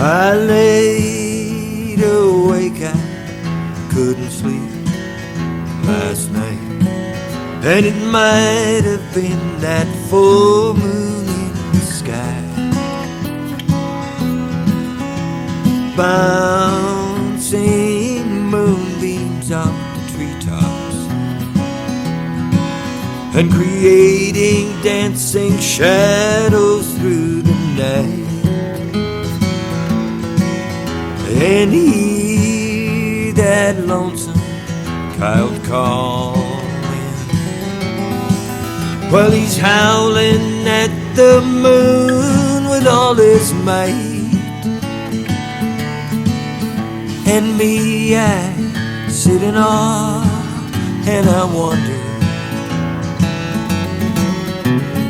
I laid awake, I couldn't sleep last night, and it might have been that full moon in the sky, bouncing moonbeams off the treetops and creating dancing shadows through the night. And hear that lonesome coyote calling, well, he's howling at the moon with all his might. And me, I sit in awe, and I wonder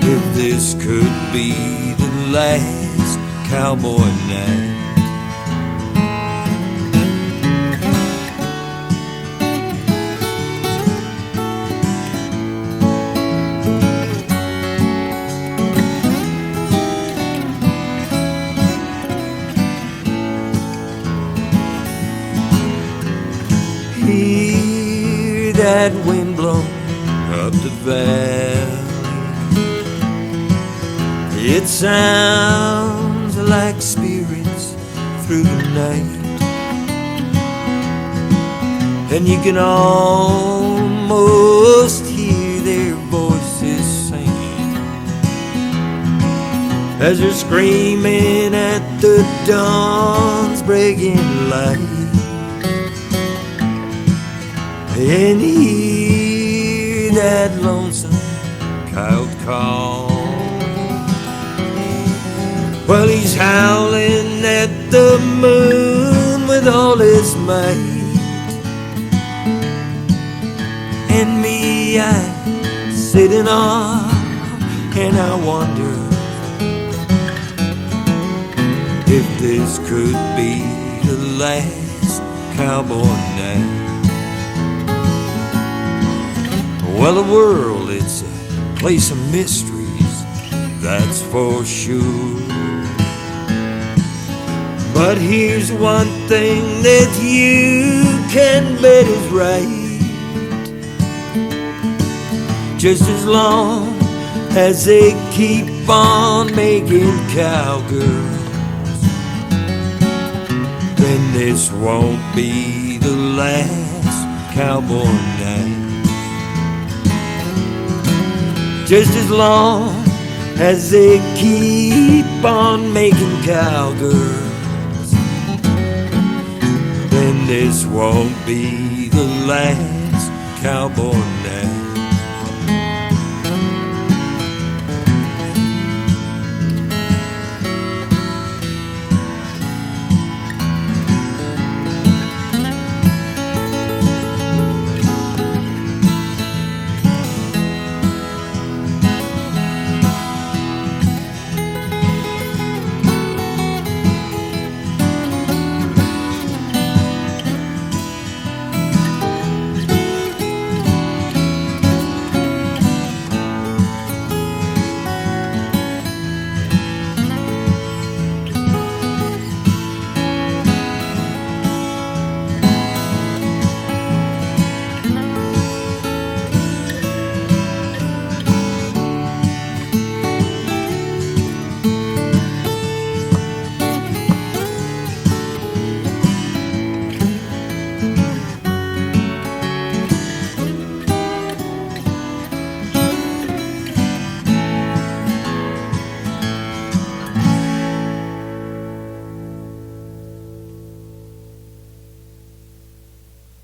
if this could be the last cowboy night. Hear that wind blow up the valley, it sounds like spirits through the night, and you can almost hear their voices singing as they're screaming at the dawn's breaking light. And hear that lonesome coyote call, well, he's howling at the moon with all his might. And me, I sit in awe, and I wonder if this could be the last cowboy night. Well, the world, it's a place of mysteries, that's for sure. But here's one thing that you can bet is right: just as long as they keep on making cowgirls, then this won't be the last cowboy night. Just as long as they keep on making cowgirls, then this won't be the last cowboy night.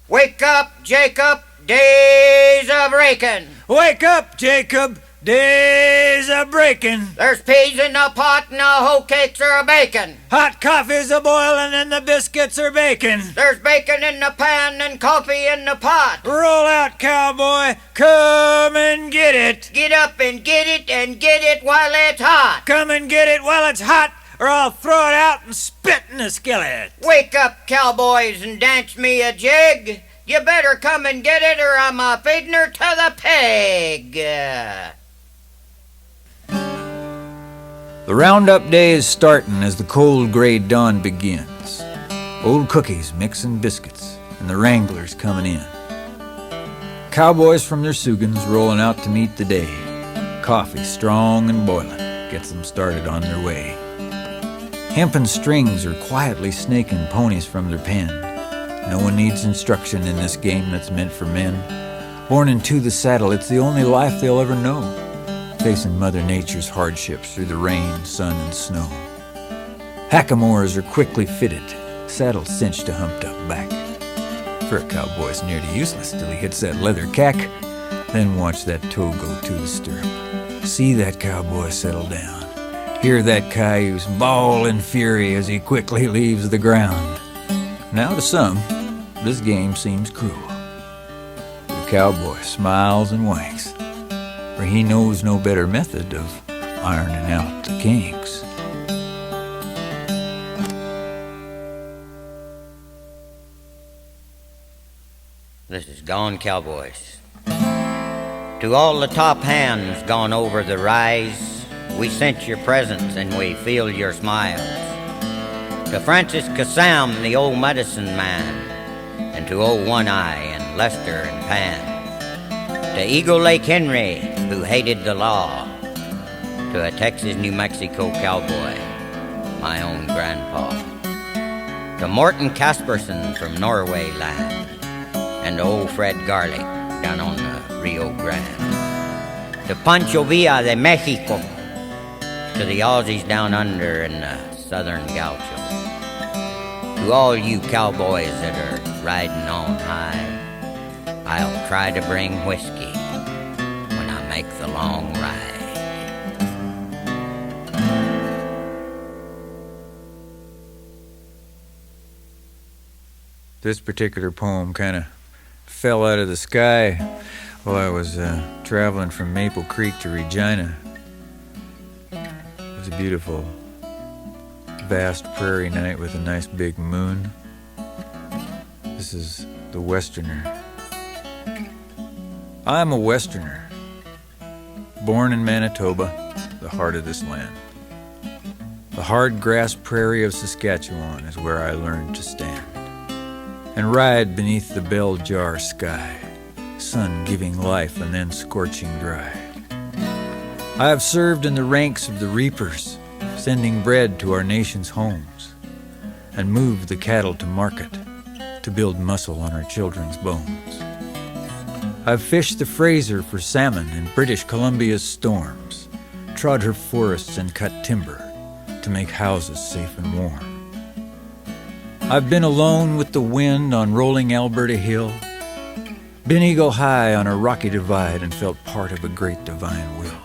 Wake up, Jacob, days are breaking. Wake up, Jacob, days are breaking. There's peas in the pot and the hoe cakes are baking. Hot coffee's a boiling and the biscuits are baking. There's bacon in the pan and coffee in the pot. Roll out, cowboy, come and get it. Get up and get it while it's hot. Come and get it while it's hot, or I'll throw it out and spit in the skillet. Wake up, cowboys, and dance me a jig. You better come and get it, or I'm a feeding her to the pig. The roundup day is starting as the cold gray dawn begins. Old cookies mixing biscuits, and the wranglers coming in. Cowboys from their sugans rolling out to meet the day. Coffee strong and boiling gets them started on their way. Hempen strings are quietly snaking ponies from their pen. No one needs instruction in this game that's meant for men. Born into the saddle, it's the only life they'll ever know, facing Mother Nature's hardships through the rain, sun, and snow. Hackamores are quickly fitted, saddles cinched to humped up back. For a cowboy's nearly useless till he hits that leather cack. Then watch that toe go to the stirrup. See that cowboy settle down. Hear that cayuse bawl in fury as he quickly leaves the ground. Now to some, this game seems cruel. The cowboy smiles and winks, for he knows no better method of ironing out the kinks. This is Gone Cowboys. To all the top hands gone over the rise, we sense your presence and we feel your smiles. To Francis Kassam, the old medicine man, and to old One Eye and Lester and Pan. To Eagle Lake Henry, who hated the law. To a Texas, New Mexico cowboy, my own grandpa. To Morton Casperson from Norway land. And old Fred Garlic down on the Rio Grande. To Pancho Villa de Mexico, to the Aussies down under in the southern gaucho. To all you cowboys that are riding on high, I'll try to bring whiskey when I make the long ride. This particular poem kind of fell out of the sky while I was traveling from Maple Creek to Regina. It was a beautiful, vast prairie night with a nice big moon. This is the Westerner. I'm a Westerner, born in Manitoba, the heart of this land. The hard grass prairie of Saskatchewan is where I learned to stand and ride beneath the bell jar sky, sun giving life and then scorching dry. I have served in the ranks of the reapers, sending bread to our nation's homes, and moved the cattle to market to build muscle on our children's bones. I've fished the Fraser for salmon in British Columbia's storms, trod her forests and cut timber to make houses safe and warm. I've been alone with the wind on rolling Alberta Hill, been eagle high on a rocky divide and felt part of a great divine will.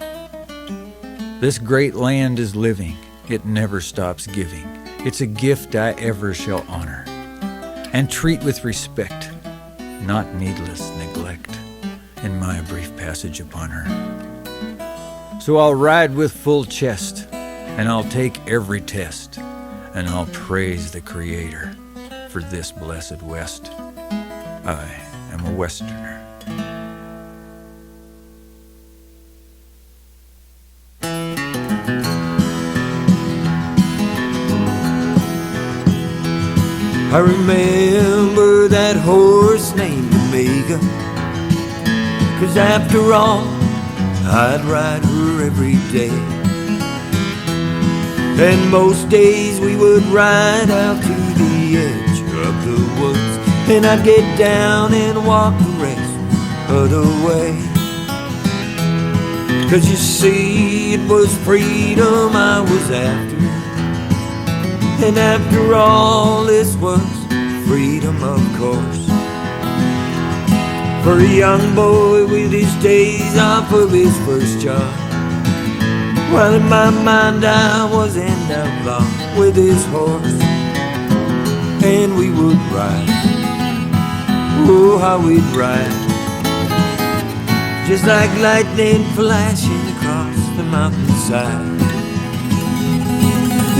This great land is living, it never stops giving. It's a gift I ever shall honor and treat with respect, not needless neglect, in my brief passage upon her. So I'll ride with full chest, and I'll take every test, and I'll praise the Creator for this blessed West. I am a Westerner. I remember that horse named Omega, 'cause after all, I'd ride her every day. And most days we would ride out to the edge of the woods, and I'd get down and walk the rest of the way. 'Cause you see, it was freedom I was after, and after all, this was freedom, of course. For a young boy with his days off of his first job, while in my mind I was an outlaw with his horse. And we would ride, oh how we'd ride, just like lightning flashing across the mountainside.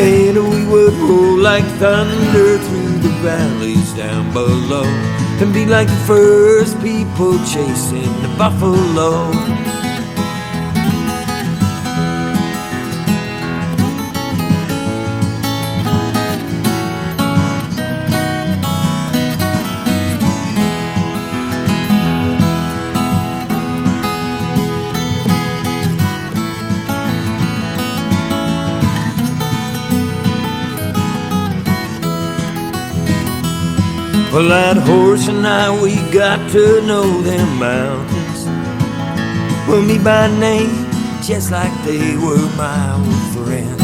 And we would roll like thunder through the valleys down below, and be like the first people chasing the buffalo. Well, that horse and I, we got to know them mountains. Well, me by name, just like they were my old friends.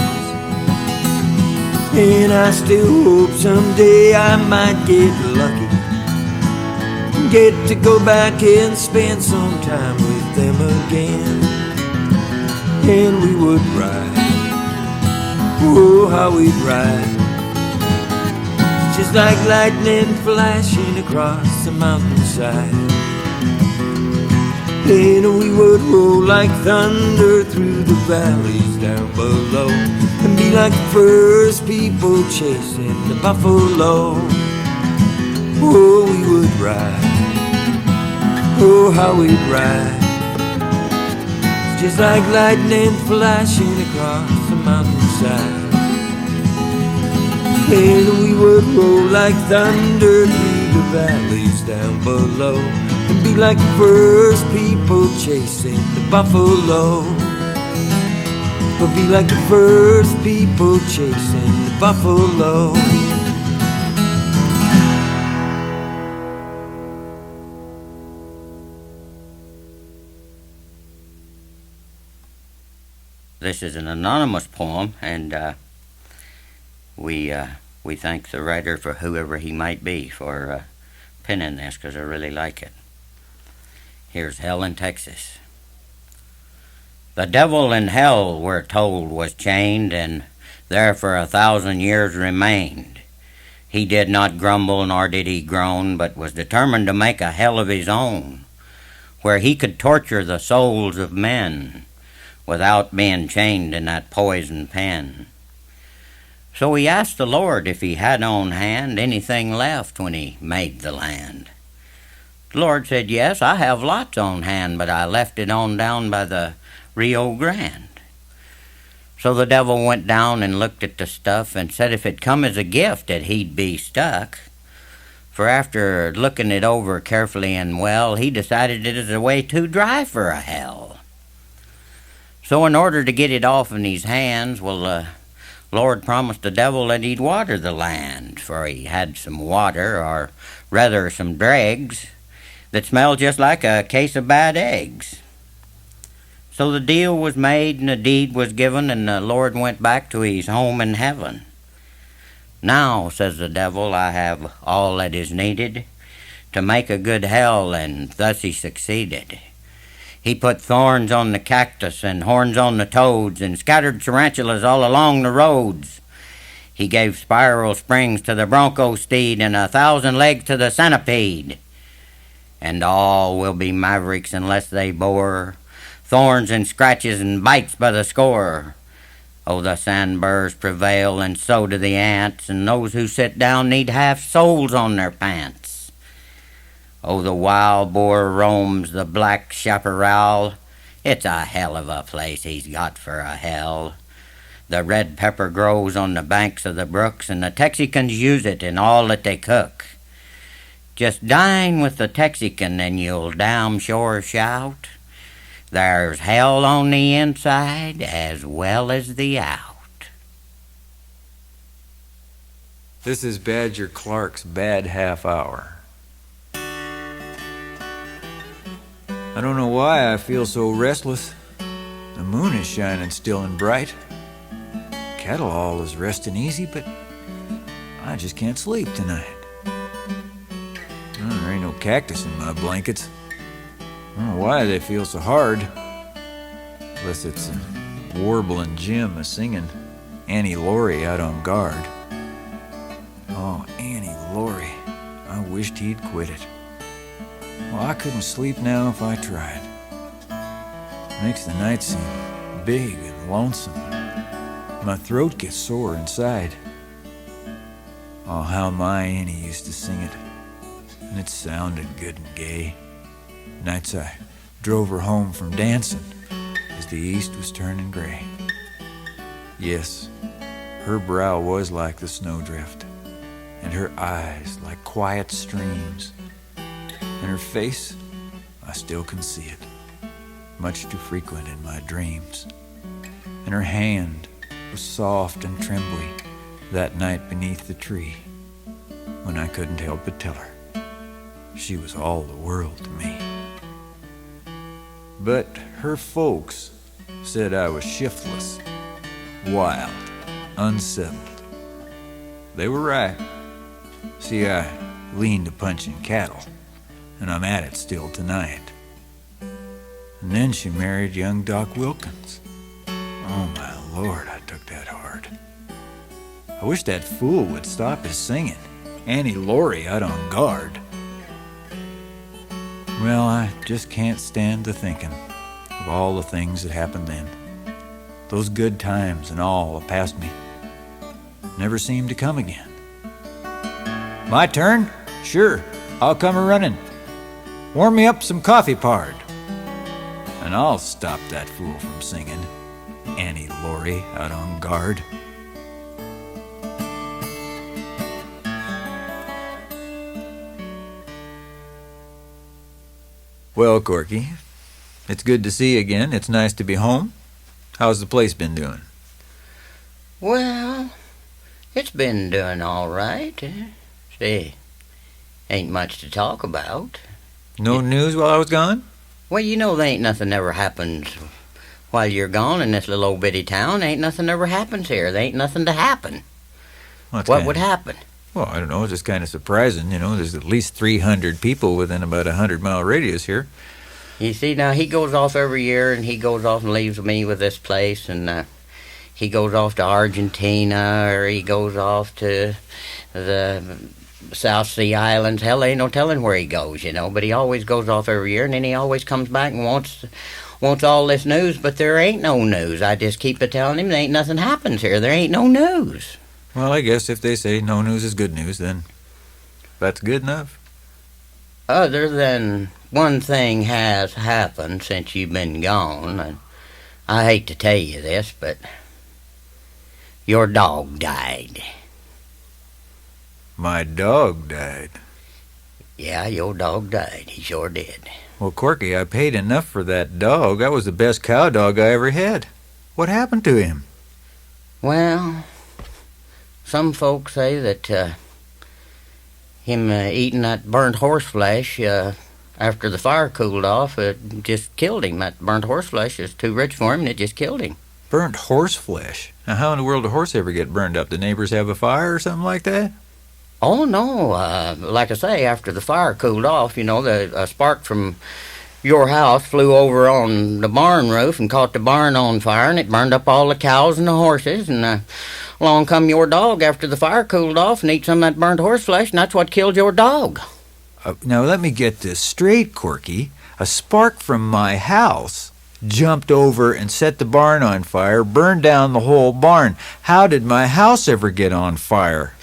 And I still hope someday I might get lucky, get to go back and spend some time with them again. And we would ride, oh how we'd ride, just like lightning flashing across the mountainside. And we would roll like thunder through the valleys down below, and be like the first people chasing the buffalo. Oh, we would ride, oh how we'd ride, just like lightning flashing across the mountainside. And we would roll like thunder through the valleys down below, and be like the first people chasing the buffalo. We'll be like the first people chasing the buffalo. This is an anonymous poem, and we thank the writer, for whoever he might be, for penning this, because I really like it. Here's Hell in Texas. The devil in hell, we're told, was chained, and there for 1,000 years remained. He did not grumble, nor did he groan, but was determined to make a hell of his own, where he could torture the souls of men without being chained in that poison pen. So he asked the Lord if he had on hand anything left when he made the land. The Lord said, yes, I have lots on hand, but I left it on down by the Rio Grande. So the devil went down and looked at the stuff and said if it come as a gift that he'd be stuck. For after looking it over carefully and well, he decided it is a way too dry for a hell. So in order to get it off in his hands, well, the Lord promised the devil that he'd water the land, for he had some water, or rather some dregs, that smelled just like a case of bad eggs. So the deal was made and the deed was given, and the Lord went back to his home in heaven. Now, says the devil, I have all that is needed to make a good hell, and thus he succeeded. He put thorns on the cactus and horns on the toads, and scattered tarantulas all along the roads. He gave spiral springs to the bronco steed, and 1,000 legs to the centipede. And all will be mavericks unless they bore thorns and scratches and bites by the score. Oh, the sandburrs prevail, and so do the ants, and those who sit down need have soles on their pants. Oh, the wild boar roams the black chaparral. It's a hell of a place he's got for a hell. The red pepper grows on the banks of the brooks, and the Texicans use it in all that they cook. Just dine with the Texican, and you'll damn sure shout, there's hell on the inside as well as the out. This is Badger Clark's Bad Half Hour. I don't know why I feel so restless. The moon is shining still and bright. Cattle all is resting easy, but I just can't sleep tonight. There ain't no cactus in my blankets. I don't know why they feel so hard. Unless it's a warbling Jim a-singing Annie Laurie out on guard. Oh, Annie Laurie. I wished he'd quit it. Well, I couldn't sleep now if I tried. Makes the night seem big and lonesome. My throat gets sore inside. Oh, how my Annie used to sing it. And it sounded good and gay. Nights I drove her home from dancing as the east was turning gray. Yes, her brow was like the snowdrift, and her eyes like quiet streams, and her face, I still can see it, much too frequent in my dreams. And her hand was soft and trembly that night beneath the tree, when I couldn't help but tell her she was all the world to me. But her folks said I was shiftless, wild, unsettled. They were right. See, I lean to punching cattle, and I'm at it still tonight. And then she married young Doc Wilkins. Oh, my Lord, I took that hard. I wish that fool would stop his singing. Annie Laurie out on guard. Well, I just can't stand the thinking of all the things that happened then. Those good times and all that passed me never seemed to come again. My turn? Sure, I'll come a-running. Warm me up some coffee, Pard. And I'll stop that fool from singing. Annie Laurie out on guard. Well, Corky, it's good to see you again. It's nice to be home. How's the place been doing? Well, it's been doing all right. See, ain't much to talk about. No news while I was gone? Well, you know there ain't nothing ever happens while you're gone in this little old bitty town. Ain't nothing ever happens here. There ain't nothing to happen. Well, What would happen? Well, I don't know. It's just kind of surprising. You know, there's at least 300 people within about a 100-mile radius here. You see, now he goes off every year, and he goes off and leaves me with this place, and he goes off to Argentina, or he goes off to the South Sea Islands. Hell, ain't no telling where he goes, you know, but he always goes off every year, and then he always comes back and wants all this news, but there ain't no news. I just keep telling him there ain't nothing happens here. There ain't no news. Well, I guess if they say no news is good news, then that's good enough. Other than one thing has happened since you've been gone, and I hate to tell you this, but your dog died. My dog died. Yeah, your dog died. He sure did. Well, Corky, I paid enough for that dog. That was the best cow dog I ever had. What happened to him? Well, some folks say that him eating that burnt horse flesh after the fire cooled off, it just killed him. That burnt horse flesh is too rich for him, and it just killed him. Burnt horse flesh? Now, how in the world did a horse ever get burned up? The neighbors have a fire or something like that? Oh, no. Like I say, after the fire cooled off, you know, the spark from your house flew over on the barn roof and caught the barn on fire, and it burned up all the cows and the horses, and along come your dog after the fire cooled off and ate some of that burnt horse flesh, and that's what killed your dog. Now, let me get this straight, Corky. A spark from my house jumped over and set the barn on fire, burned down the whole barn. How did my house ever get on fire?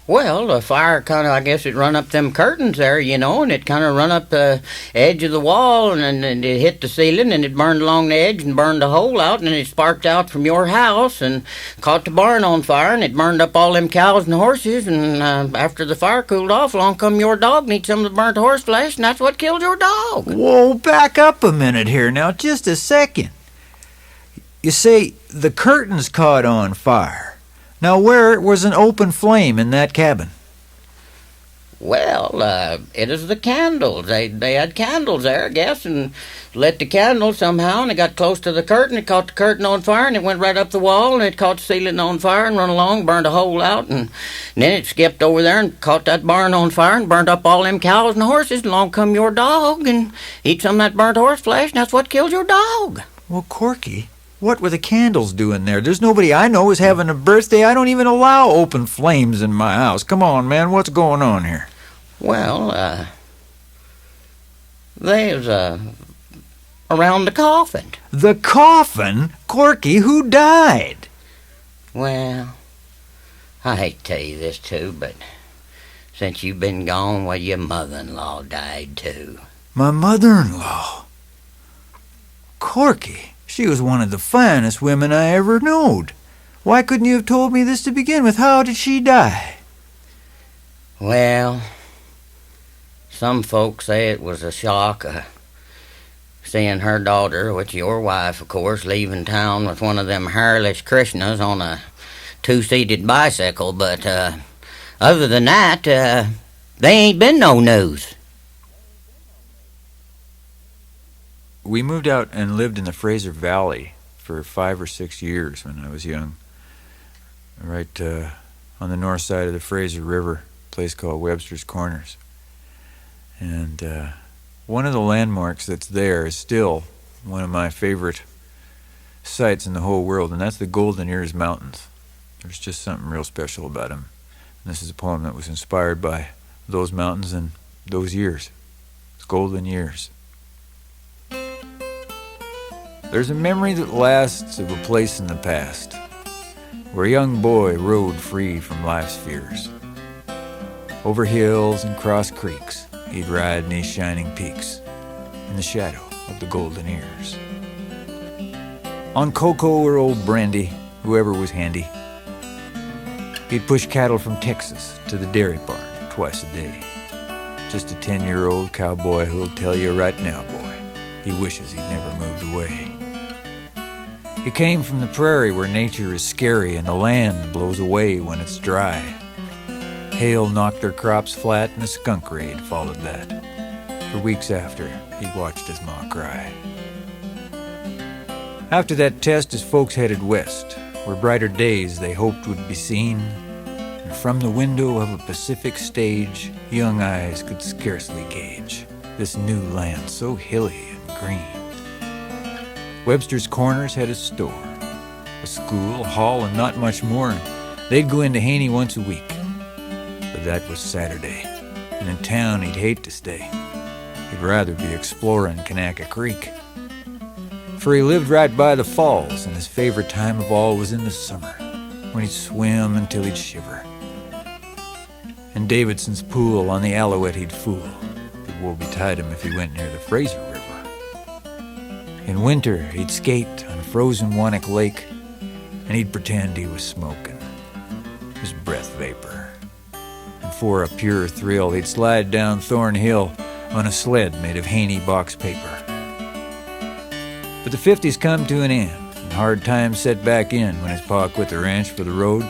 Well, the fire kind of, I guess it run up them curtains there, you know, and it kind of run up the edge of the wall, and it hit the ceiling, and it burned along the edge and burned the hole out, and it sparked out from your house and caught the barn on fire, and it burned up all them cows and horses, and after the fire cooled off, along come your dog and ate some of the burnt horse flesh, and that's what killed your dog. Whoa, back up a minute here now, just a second. You say the curtains caught on fire. Now, where was an open flame in that cabin? Well, it is the candles. They had candles there, I guess, and lit the candles somehow, and it got close to the curtain. It caught the curtain on fire, and it went right up the wall, and it caught the ceiling on fire and run along, burned a hole out, and then it skipped over there and caught that barn on fire and burned up all them cows and horses, and along come your dog and eat some of that burnt horse flesh, and that's what killed your dog. Well, Corky, what were the candles doing there? There's nobody I know is having a birthday. I don't even allow open flames in my house. Come on, man, what's going on here? Well, there's around the coffin. The coffin? Corky, who died? Well, I hate to tell you this too, but since you've been gone, well, your mother-in-law died too. My mother-in-law? Corky, she was one of the finest women I ever knowed. Why couldn't you have told me this to begin with? How did she die? Well, some folks say it was a shock seeing her daughter, which your wife, of course, leaving town with one of them hairless Krishnas on a two-seated bicycle, but Other than that, they ain't been no news. We moved out and lived in the Fraser Valley for 5 or 6 years when I was young. Right on the north side of the Fraser River, a place called Webster's Corners. And one of the landmarks that's there is still one of my favorite sights in the whole world, and that's the Golden Ears Mountains. There's just something real special about them. And this is a poem that was inspired by those mountains and those years. It's golden years. There's a memory that lasts of a place in the past where a young boy rode free from life's fears. Over hills and cross creeks, he'd ride these shining peaks in the shadow of the golden ears. On cocoa or old brandy, whoever was handy, he'd push cattle from Texas to the dairy barn twice a day. Just a 10-year-old cowboy who'll tell you right now, boy, he wishes he'd never moved away. He came from the prairie where nature is scary and the land blows away when it's dry. Hail knocked their crops flat and a skunk raid followed that. For weeks after, he watched his ma cry. After that test, his folks headed west, where brighter days they hoped would be seen. And from the window of a Pacific stage, young eyes could scarcely gauge this new land so hilly and green. Webster's Corners had a store, a school, a hall, and not much more. They'd go into Haney once a week, but that was Saturday, and in town he'd hate to stay. He'd rather be exploring Kanaka Creek. For he lived right by the falls, and his favorite time of all was in the summer, when he'd swim until he'd shiver. In Davidson's pool on the Alouette he'd fool, but woe betide him if he went near the Fraser River. In winter, he'd skate on frozen Wannock Lake, and he'd pretend he was smoking his breath vapor. And for a pure thrill, he'd slide down Thorn Hill on a sled made of Haney box paper. But the 50s come to an end, and hard times set back in when his pa quit the ranch for the road,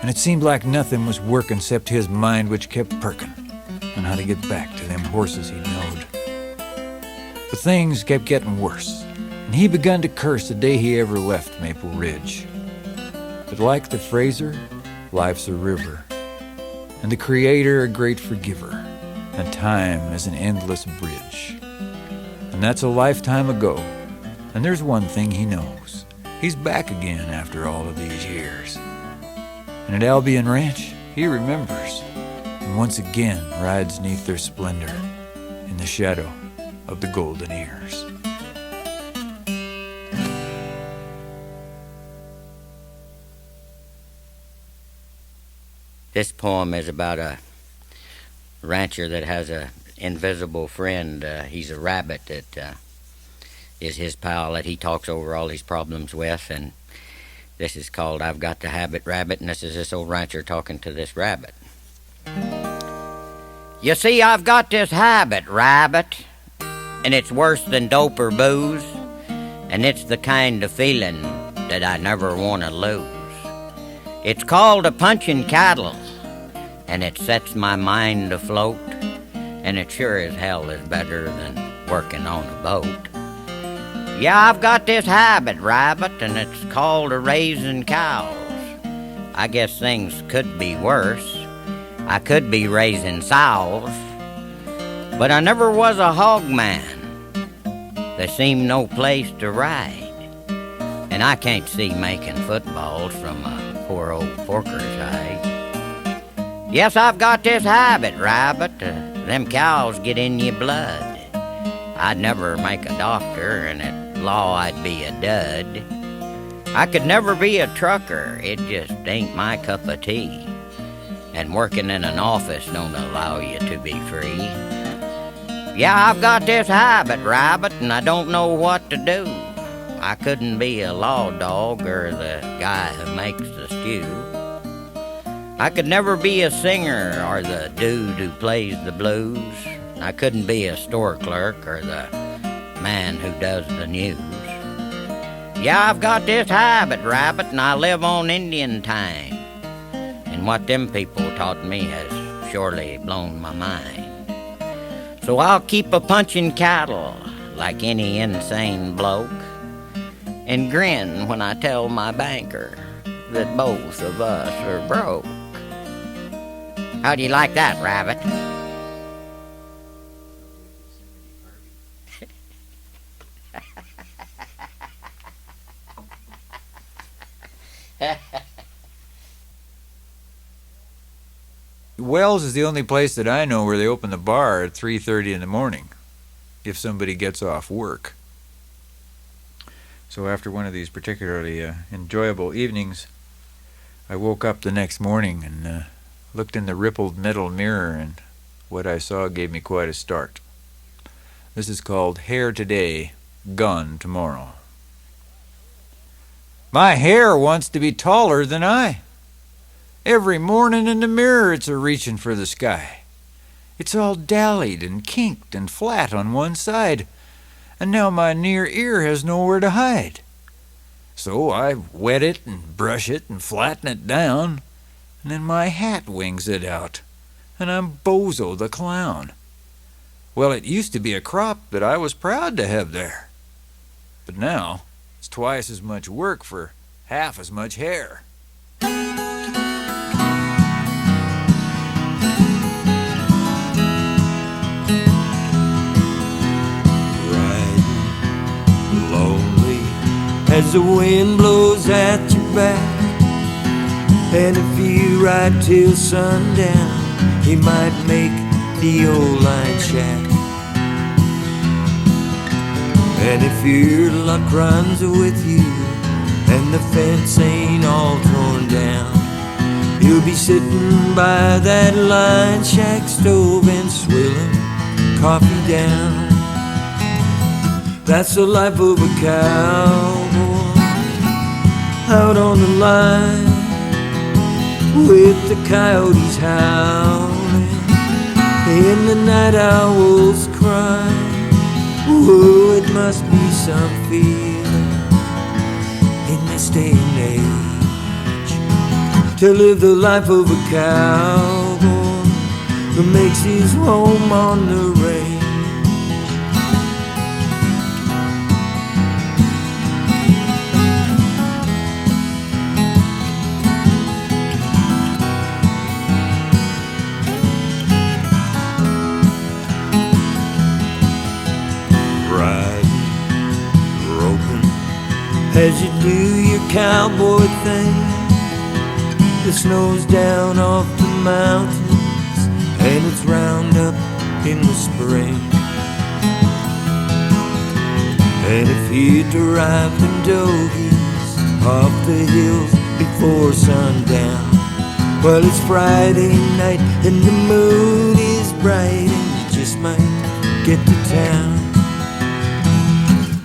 and it seemed like nothing was working except his mind, which kept perking on how to get back to them horses he'd knowed. But things kept getting worse, and he begun to curse the day he ever left Maple Ridge. But like the Fraser, life's a river, and the Creator a great forgiver, and time is an endless bridge. And that's a lifetime ago, and there's one thing he knows. He's back again after all of these years. And at Albion Ranch, he remembers, and once again rides 'neath their splendor in the shadow of the golden ears. This poem is about a rancher that has a invisible friend. He's a rabbit that is his pal that he talks over all his problems with, and this is called I've Got the Habit Rabbit, and this is this old rancher talking to this rabbit. You see, I've got this habit, rabbit, and it's worse than dope or booze, and it's the kind of feeling that I never want to lose. It's called a punching cattle, and it sets my mind afloat, and it sure as hell is better than working on a boat. Yeah, I've got this habit, rabbit, and it's called a raising cows. I guess things could be worse. I could be raising sows, but I never was a hog man. There seemed no place to ride, and I can't see making footballs from a poor old porker's hide. Yes, I've got this habit, rabbit, them cows get in your blood. I'd never make a doctor, and at law I'd be a dud. I could never be a trucker, it just ain't my cup of tea. And working in an office don't allow you to be free. Yeah, I've got this habit, rabbit, and I don't know what to do. I couldn't be a law dog or the guy who makes the stew. I could never be a singer or the dude who plays the blues. I couldn't be a store clerk or the man who does the news. Yeah, I've got this habit, rabbit, and I live on Indian time. And what them people taught me has surely blown my mind. So I'll keep a punching cattle like any insane bloke, and grin when I tell my banker that both of us are broke. How do you like that, Rabbit? Wells is the only place that I know where they open the bar at 3:30 in the morning, if somebody gets off work. So after one of these particularly enjoyable evenings, I woke up the next morning and looked in the rippled metal mirror, and what I saw gave me quite a start. This is called Hair Today, Gun Tomorrow. My hair wants to be taller than I. Every morning in the mirror it's a-reaching for the sky. It's all dallied and kinked and flat on one side, and now my near ear has nowhere to hide. So I wet it and brush it and flatten it down, and then my hat wings it out, and I'm Bozo the Clown. Well, it used to be a crop that I was proud to have there, but now it's twice as much work for half as much hair. As the wind blows at your back, and if you ride till sundown, you might make the old line shack. And if your luck runs with you and the fence ain't all torn down, you'll be sitting by that line shack stove and swilling coffee down. That's the life of a cowboy out on the line, with the coyotes howling and the night owls crying. Oh, it must be some feeling in this day and age to live the life of a cowboy who makes his home on the range. As you do your cowboy thing, the snow's down off the mountains and it's round up in the spring. And if you'd arrived in Dohies off the hills before sundown, well, it's Friday night and the moon is bright and you just might get to town.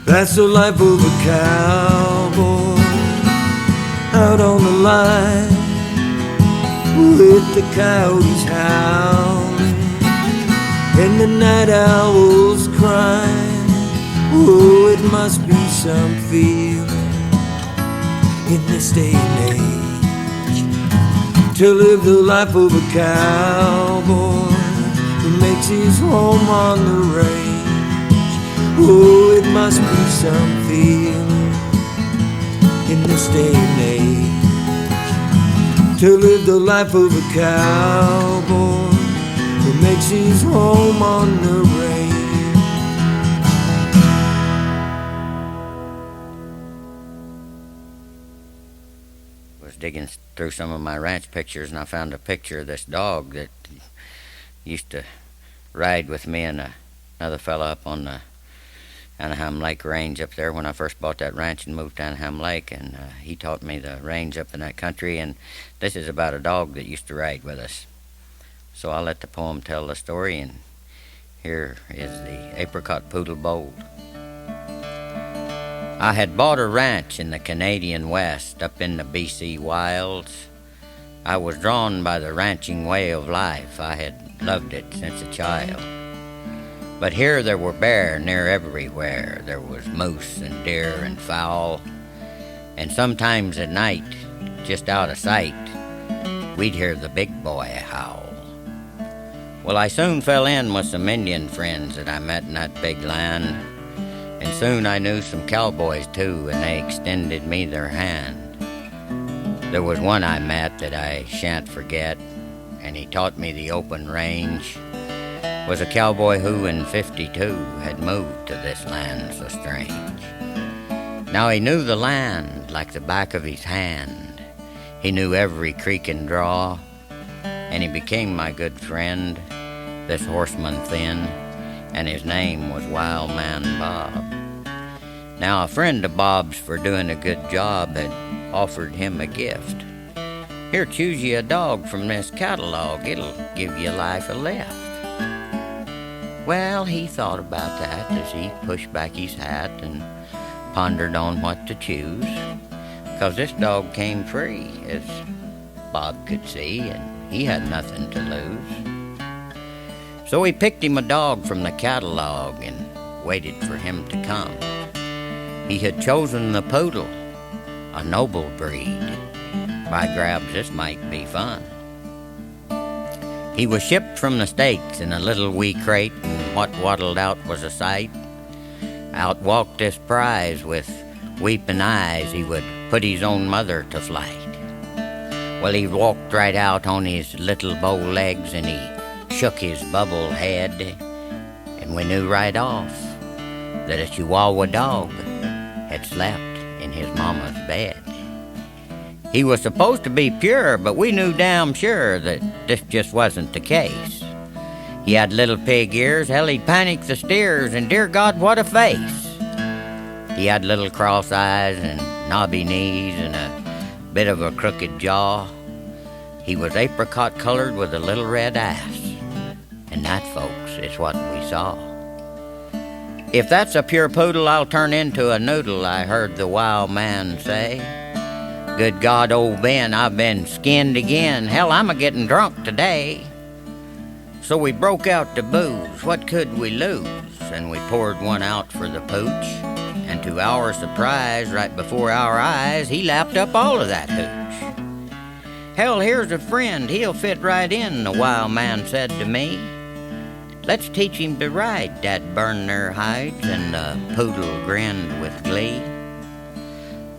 That's the life of a cowboy out on the line, with the coyotes howling and the night owls crying. Oh, it must be some feeling in this day and age to live the life of a cowboy who makes his home on the range. Oh, it must be some feeling in this day and age to live the life of a cowboy who makes his home on the range. Was digging through some of my ranch pictures, and I found a picture of this dog that used to ride with me and another fella up on the Anaheim Lake range up there when I first bought that ranch and moved to Anaheim Lake, and he taught me the range up in that country, and this is about a dog that used to ride with us. So I'll let the poem tell the story, and here is the Apricot Poodle Bold. I had bought a ranch in the Canadian West up in the BC wilds. I was drawn by the ranching way of life. I had loved it since a child. But here there were bear near everywhere. There was moose and deer and fowl. And sometimes at night, just out of sight, we'd hear the big boy howl. Well, I soon fell in with some Indian friends that I met in that big land, and soon I knew some cowboys too, and they extended me their hand. There was one I met that I shan't forget, and he taught me the open range. Was a cowboy who in '52 had moved to this land so strange. Now he knew the land like the back of his hand. He knew every creek and draw, and he became my good friend, this horseman thin, and his name was Wild Man Bob. Now a friend of Bob's, for doing a good job, had offered him a gift. Here, choose ye a dog from this catalog, it'll give you life a lift. Well, he thought about that as he pushed back his hat and pondered on what to choose, 'cause this dog came free, as Bob could see, and he had nothing to lose. So he picked him a dog from the catalog and waited for him to come. He had chosen the poodle, a noble breed. By grabs, this might be fun. He was shipped from the States in a little wee crate, and what waddled out was a sight. Out walked this prize with weeping eyes, he would put his own mother to flight. Well, he walked right out on his little bow legs, and he shook his bubble head, and we knew right off that a Chihuahua dog had slept in his mama's bed. He was supposed to be pure, but we knew damn sure that this just wasn't the case. He had little pig ears, hell, he'd panic the steers, and dear God, what a face! He had little cross eyes and knobby knees and a bit of a crooked jaw. He was apricot colored with a little red ass, and that, folks, is what we saw. If that's a pure poodle, I'll turn into a noodle, I heard the wild man say. Good God, old Ben, I've been skinned again. Hell, I'm a-getting drunk today. So we broke out the booze. What could we lose? And we poured one out for the pooch. And to our surprise, right before our eyes, he lapped up all of that hooch. Hell, here's a friend. He'll fit right in, the wild man said to me. Let's teach him to ride, Dad burn their hides, and the poodle grinned with glee.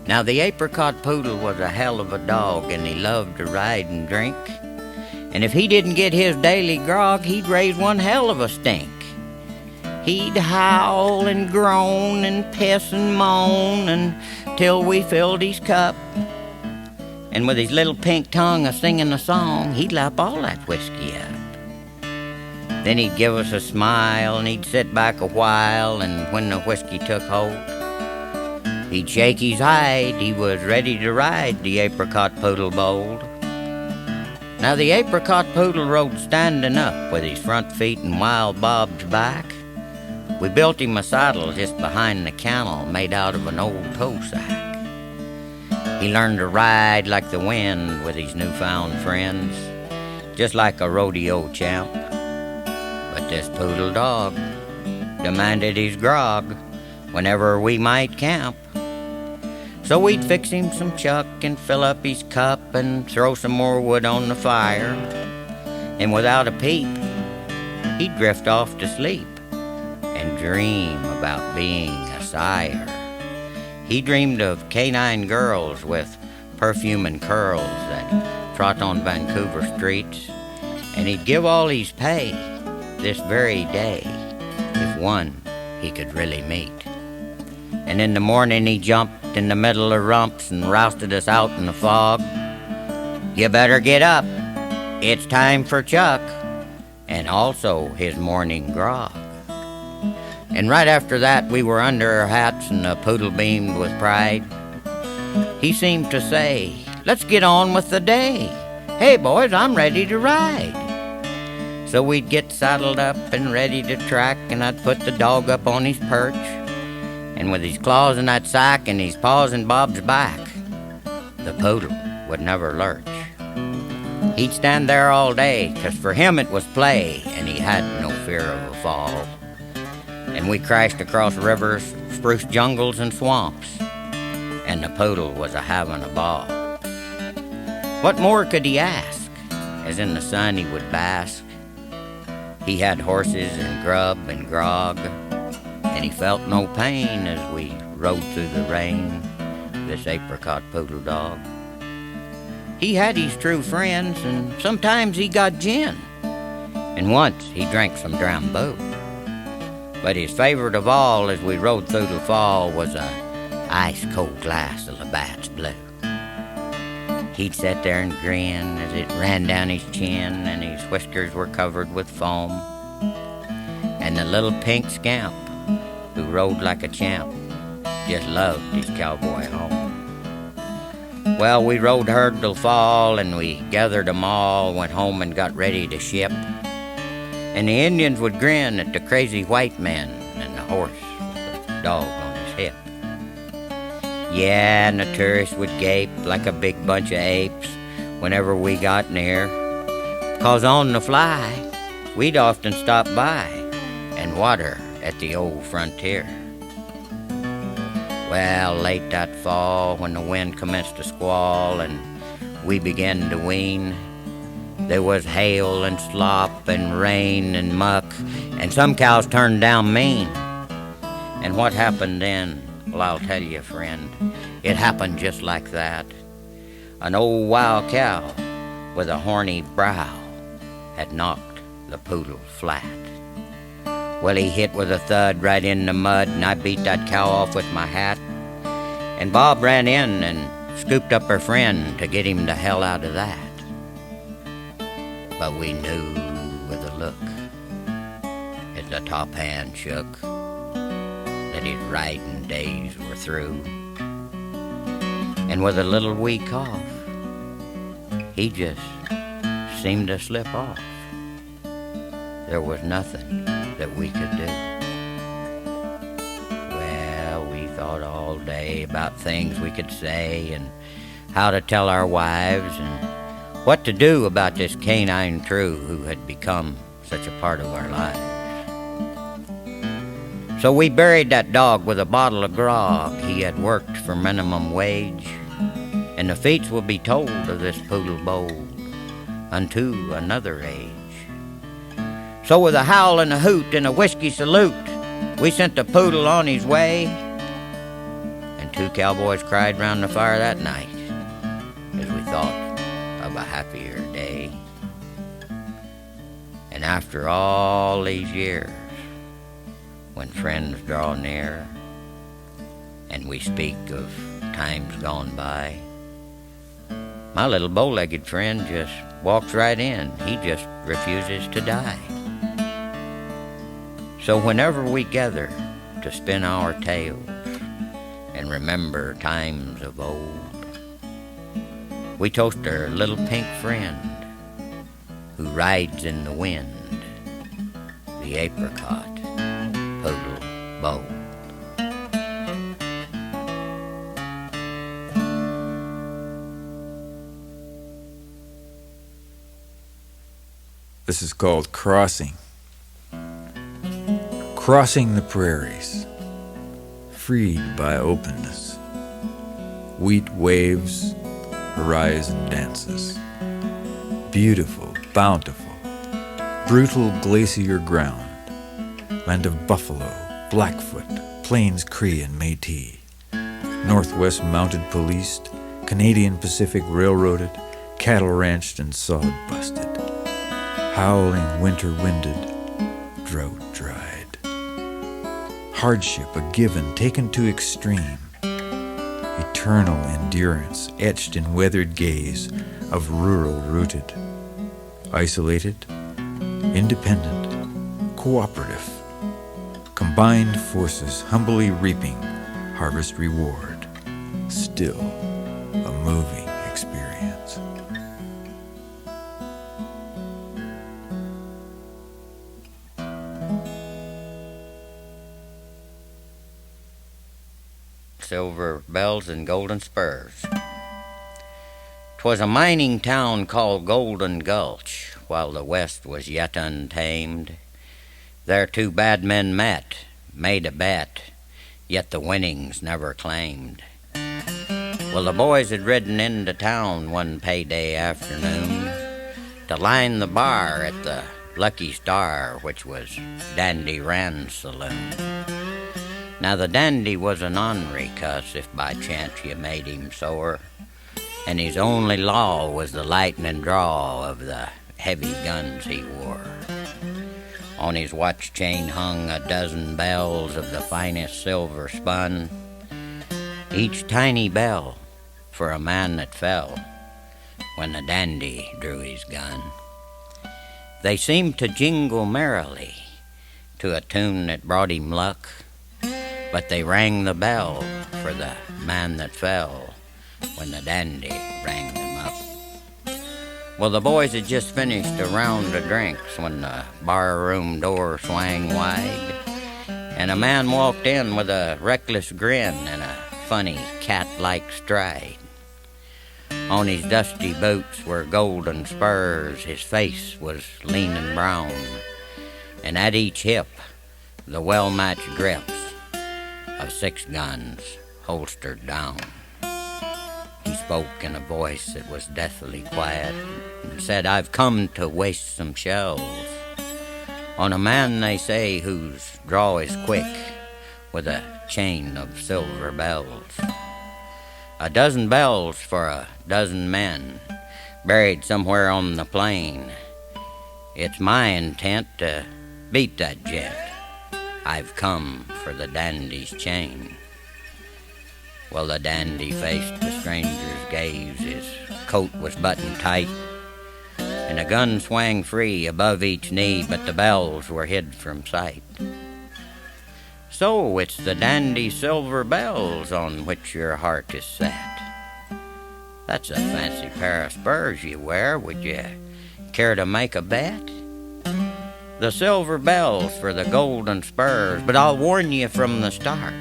Now the apricot poodle was a hell of a dog, and he loved to ride and drink. And if he didn't get his daily grog, he'd raise one hell of a stink. He'd howl and groan and piss and moan until we filled his cup. And with his little pink tongue a-singing a song, he'd lap all that whiskey up. Then he'd give us a smile, and he'd sit back a while, and when the whiskey took hold, he'd shake his hide, he was ready to ride, the apricot poodle bold. Now the apricot poodle rode standing up with his front feet in Wild Bob's back. We built him a saddle just behind the cantle made out of an old tow sack. He learned to ride like the wind with his newfound friends, just like a rodeo champ. But this poodle dog demanded his grog whenever we might camp. So we'd fix him some chuck and fill up his cup and throw some more wood on the fire. And without a peep, he'd drift off to sleep and dream about being a sire. He dreamed of canine girls with perfume and curls that trot on Vancouver streets, and he'd give all his pay this very day if one he could really meet. And in the morning he jumped in the middle of rumps and rousted us out in the fog. You better get up, it's time for Chuck, and also his morning grog. And right after that we were under our hats and the poodle beamed with pride. He seemed to say, let's get on with the day. Hey boys, I'm ready to ride. So we'd get saddled up and ready to track, and I'd put the dog up on his perch, and with his claws in that sack and his paws in Bob's back, the poodle would never lurch. He'd stand there all day, 'cause for him it was play, and he had no fear of a fall. And we crashed across rivers, spruce jungles, and swamps, and the poodle was a-having a ball. What more could he ask? as in the sun he would bask. He had horses and grub and grog, and he felt no pain as we rode through the rain, this apricot poodle dog. He had his true friends, and sometimes he got gin, and once he drank some Drambo. But his favorite of all as we rode through the fall was a ice-cold glass of Labatt's Blue. He'd sit there and grin as it ran down his chin and his whiskers were covered with foam. And the little pink scamp who rode like a champ just loved his cowboy home. Well, we rode herd till fall and we gathered 'em all, went home and got ready to ship. And the Indians would grin at the crazy white man and the horse with the dog on his hip. Yeah, and the tourists would gape like a big bunch of apes whenever we got near, 'cause on the fly, we'd often stop by and water at the old frontier. Well, late that fall, when the wind commenced to squall and we began to wean, there was hail and slop and rain and muck, and some cows turned down mean. And what happened then? Well, I'll tell you, friend, it happened just like that. An old wild cow with a horny brow had knocked the poodle flat. Well, he hit with a thud right in the mud, and I beat that cow off with my hat. And Bob ran in and scooped up her friend to get him the hell out of that. But we knew with a look as the top hand shook that his riding days were through. And with a little wee cough, he just seemed to slip off. There was nothing that we could do. Well, we thought all day about things we could say and how to tell our wives and what to do about this canine true who had become such a part of our lives. So we buried that dog with a bottle of grog. He had worked for minimum wage, and the feats will be told of this poodle bold unto another age. So with a howl and a hoot and a whiskey salute, we sent the poodle on his way, and 2 cowboys cried round the fire that night as we thought of a happier day. And after all these years, when friends draw near and we speak of times gone by, my little bow-legged friend just walks right in. He just refuses to die. So whenever we gather to spin our tales and remember times of old, we toast our little pink friend who rides in the wind, the apricot poodle bold. This is called Crossing. Crossing the prairies, freed by openness. Wheat waves, horizon dances. Beautiful, bountiful, brutal glacier ground. Land of buffalo, Blackfoot, Plains Cree and Métis. Northwest mounted policed, Canadian Pacific railroaded, cattle ranched and sod busted. Howling winter winded, drought dried. Hardship a given taken to extreme. Eternal endurance etched in weathered gaze of rural rooted. Isolated, independent, cooperative. Combined forces humbly reaping harvest reward. Still a moving experience. Silver bells and golden spurs. 'Twas a mining town called Golden Gulch, while the west was yet untamed. There 2 bad men met, made a bet, yet the winnings never claimed. Well, the boys had ridden into town one payday afternoon to line the bar at the Lucky Star, which was Dandy Rand's saloon. Now the dandy was an ornery cuss if by chance you made him sore, and his only law was the lightning draw of the heavy guns he wore. On his watch chain hung a dozen bells of the finest silver spun, each tiny bell for a man that fell when the dandy drew his gun. They seemed to jingle merrily to a tune that brought him luck, but they rang the bell for the man that fell when the dandy rang them up. Well, the boys had just finished a round of drinks when the barroom door swang wide, and a man walked in with a reckless grin and a funny cat-like stride. On his dusty boots were golden spurs, his face was lean and brown, and at each hip the well-matched grips of 6 guns holstered down. He spoke in a voice that was deathly quiet and said, "I've come to waste some shells on a man, they say, whose draw is quick with a chain of silver bells. A dozen bells for a dozen men buried somewhere on the plain. It's my intent to beat that gent. I've come for the dandy's chain." Well, the dandy faced the stranger's gaze. His coat was buttoned tight, and a gun swang free above each knee, but the bells were hid from sight. "So it's the dandy silver bells on which your heart is set. That's a fancy pair of spurs you wear. Would you care to make a bet? The silver bells for the golden spurs, but I'll warn you from the start,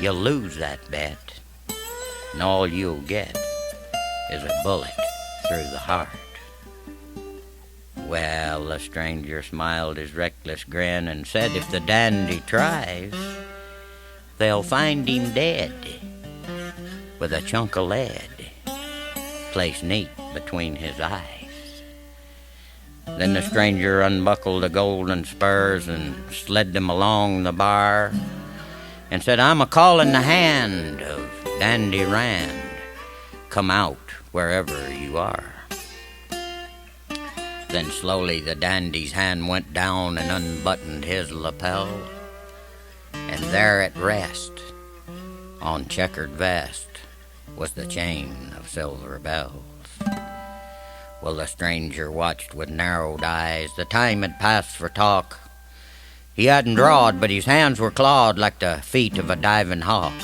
you'll lose that bet, and all you'll get is a bullet through the heart." Well, the stranger smiled his reckless grin and said, "If the dandy tries, they'll find him dead with a chunk of lead placed neat between his eyes." Then the stranger unbuckled the golden spurs and slid them along the bar and said, "I'm a-calling the hand of Dandy Rand. Come out wherever you are." Then slowly the dandy's hand went down and unbuttoned his lapel, and there at rest, on checkered vest, was the chain of silver bells. Well, the stranger watched with narrowed eyes. The time had passed for talk. He hadn't drawed, but his hands were clawed like the feet of a diving hawk.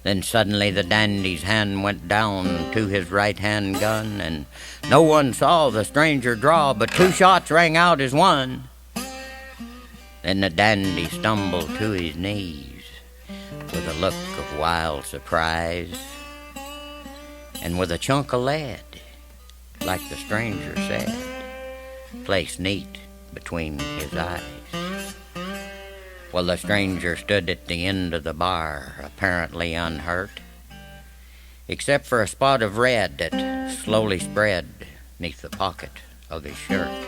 Then suddenly the dandy's hand went down to his right-hand gun, and no one saw the stranger draw, but 2 shots rang out as one. Then the dandy stumbled to his knees with a look of wild surprise, and with a chunk of lead, like the stranger said, placed neat between his eyes. Well, the stranger stood at the end of the bar, apparently unhurt, except for a spot of red that slowly spread neath the pocket of his shirt.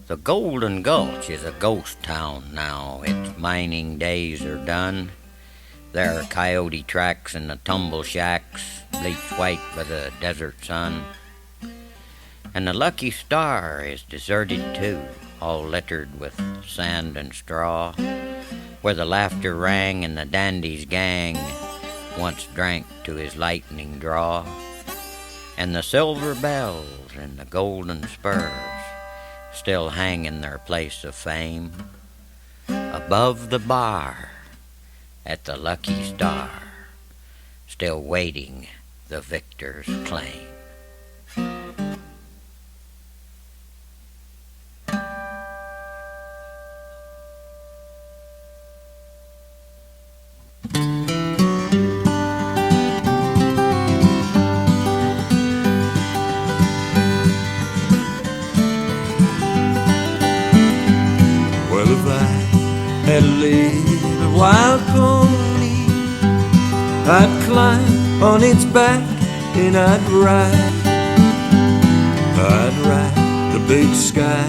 The Golden Gulch is a ghost town now. Its mining days are done. There are coyote tracks and the tumble shacks, bleached white by the desert sun. And the Lucky Star is deserted too, all littered with sand and straw, where the laughter rang and the dandy's gang once drank to his lightning draw. And the silver bells and the golden spurs still hang in their place of fame above the bar at the Lucky Star, still waiting the victor's claim. Had a little wild pony, I'd climb on its back and I'd ride I'd ride the big sky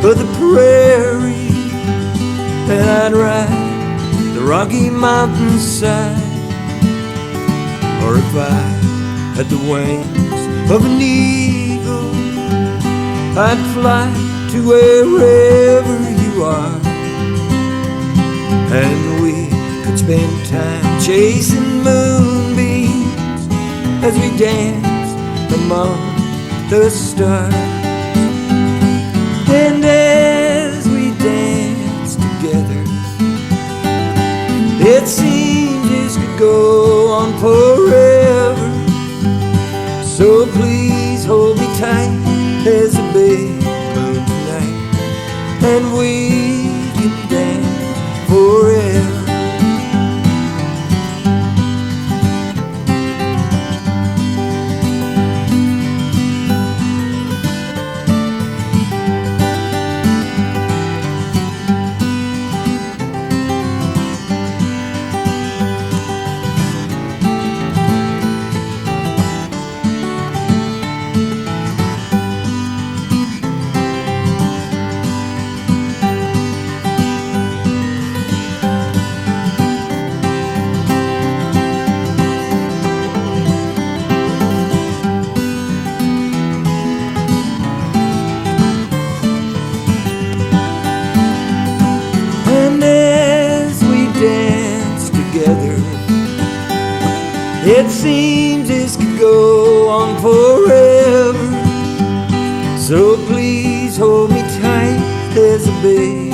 of the prairie, and I'd ride the rocky mountainside. Or if I had the wings of an eagle, I'd fly to wherever you are, and we could spend time chasing moonbeams as we danced among the stars. And as we danced together, it seemed this could go on forever. So please hold me tight as a big moon tonight, and we can dance forever. It seems this could go on forever. So please hold me tight as a baby.